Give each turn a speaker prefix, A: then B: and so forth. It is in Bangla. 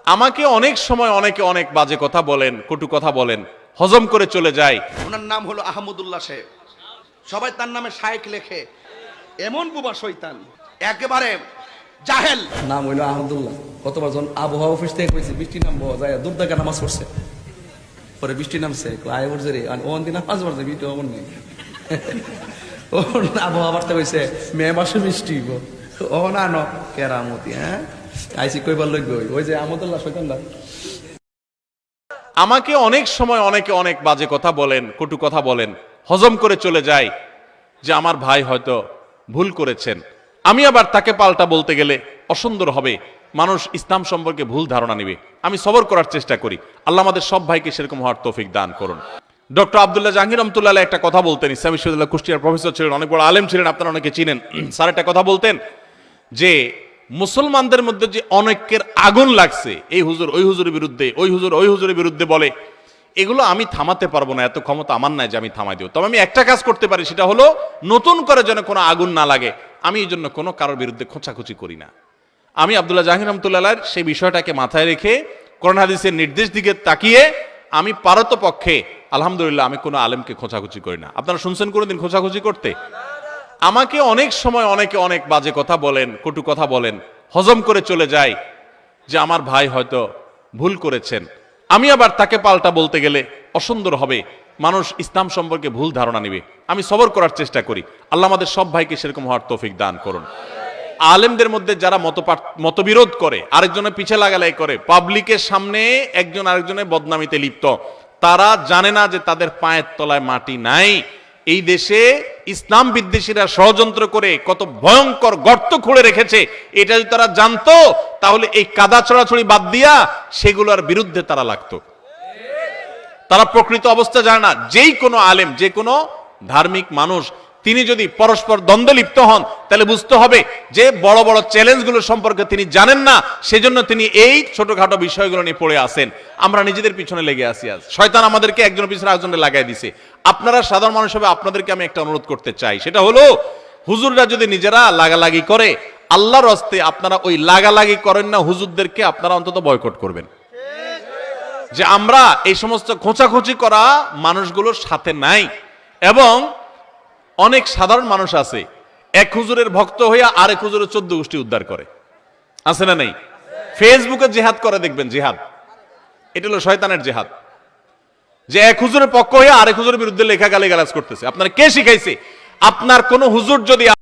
A: আমাকে অনেক সময় অনেকে অনেক বাজে কথা বলেন, কটু কথা বলেন, হজম করে চলে যায়।
B: ওনার নাম হলো আহমদুল্লাহ সাহেব, সবাই তার নামে শায়েখ লেখে। এমন বুবা শয়তান, একেবারে জাহেল।
C: নাম হইলো আহমদুল্লাহ। কতবার যখন আবহাওয়া অফিস থেকে কইছি বৃষ্টি নামবো, যায় দূর থেকে নামাজ পড়ছে, পরে বৃষ্টি নামছে, আয় উঠছে রে ওখান দিন নামাজ পড়ছে, বৃষ্টি অমন নেই। ও আবহাওয়া বাড়তে কইছে মে মাসে বৃষ্টি ও না ন কেরামতি। হ্যাঁ আইসি কইবার লইব ওই যে আহমদুল্লাহ শয়তানটা।
A: আমাকে অনেক সময় অনেকে অনেক বাজে কথা বলেন, কটু কথা বলেন, হজম করে চলে যায় যে আমার ভাই হয়তো ভুল করেছেন। আমি আবার তাকে পাল্টা বলতে গেলে অসুন্দর হবে, মানুষ ইসলাম সম্পর্কে ভুল ধারণা নেবে। আমি সবর করার চেষ্টা করি। আল্লাহ আমাদের সব ভাইকে সেরকম হওয়ার তৌফিক দান করুন। ডক্টর আব্দুল্লাহ জাহাঙ্গীর রহমতুল্লাহ আলাইহি একটা কথা বলতেন। ইসলামী বিশ্ববিদ্যালয় কুষ্টিয়ার প্রফেসর ছিলেন, অনেক বড় আলেম ছিলেন, আপনারা অনেকে চিনেন। স্যার একটা কথা বলতেন যে মুসলমানদের মধ্যে যে অনেকের আগুন লাগছে, এই হুজুর ওই হুজুরের বিরুদ্ধে, ওই হুজুর ওই হুজুরের বিরুদ্ধে বলে, এগুলো আমি থামাতে পারবো না, এত ক্ষমতা আমার নাই যে আমি থামাই দেব। তবে আমি একটা কাজ করতে পারি, সেটা হলো নতুন করে যেন কোনো আগুন না লাগে, আমি এই জন্য কোনো কারোর বিরুদ্ধে খোঁচাখুচি করি না। আমি আব্দুল্লাহ জাহাঙ্গীর রহমতুল্লাহ সেই বিষয়টাকে মাথায় রেখে কোরআন হাদিসের নির্দেশ দিকে তাকিয়ে আমি পারতপক্ষে আলহামদুলিল্লাহ আমি কোনো আলেমকে খোঁচাখুচি করি না। আপনারা শুনছেন কোনোদিন খোঁচাখুচি করতে? আমাকে অনেক সময় অনেকে অনেক বাজে কথা বলেন, কটু কথা বলেন, হজম করে চলে যায় যে আমার ভাই হয়তো ভুল করেছেন। আমি আবার তাকে পাল্টা বলতে গেলে অসুন্দর হবে, মানুষ ইসলাম সম্পর্কে ভুল ধারণা নেবে। আমি সবর করার চেষ্টা করি। আল্লাহ আমাদের সব ভাইকে সেরকম হওয়ার তৌফিক দান করুন। আলেমদের মধ্যে যারা মতবিরোধ করে, আরেকজনের পিছে লাগালাই করে, পাবলিকের সামনে একজন আরেকজনের বদনামিতে লিপ্ত, তারা জানে না যে তাদের পায়ের তলায় মাটি নাই। এই দেশে ইসলাম বিদ্বেষীরা ষড়যন্ত্র করে কত ভয়ঙ্কর গর্ত খুঁড়ে রেখেছে, এটা যদি তারা জানতো তাহলে এই কাদা ছড়াছড়ি বাদ দিয়া সেগুলোর বিরুদ্ধে তারা লাগতো। তারা প্রকৃত অবস্থা জানে না। যেই কোনো আলেম, যে কোনো ধার্মিক মানুষ, তিনি যদি পরস্পর দ্বন্দ্বে লিপ্ত হন, তাহলে বুঝতে হবে যে বড় বড় চ্যালেঞ্জগুলো সম্পর্কে তিনি জানেন না, সেজন্য তিনি এই ছোটখাটো বিষয়গুলো নিয়ে পড়ে আসেন। আমরা নিজেদের পিছনে লেগে আসি। আজ শয়তান আমাদেরকে একজনের পিছনে একজনে লাগাই দিছে। আপনারা সাধারণ মানুষ হবে, আপনাদেরকে আমি একটা অনুরোধ করতে চাই, সেটা হলো হুজুররা যদি নিজেরা লাগালাগি করে, আল্লাহর হস্তে আপনারা ওই লাগালাগি করেন না, হুজুরদেরকে আপনারা অন্তত বয়কট করবেন। যে আমরা এই সমস্ত খোঁচাখুচি করা মানুষগুলোর সাথে নাই। এবং অনেক সাধারণ মানুষ আছে, এক হুজুরের ভক্ত হইয়া আরেক হুজুরের 14 গোষ্ঠী উদ্ধার করে, আছে না নাই? ফেসবুকে জিহাদ করে দেখবেন, জিহাদ এটা হলো শয়তানের জিহাদ। যে এক হুজুরের পক্ষ হইয়া আরেক হুজুরের বিরুদ্ধে লেখা গালিগালাজ করতেছে। আপনার কে শিখাইছে? আপনার কোন হুজুর যদি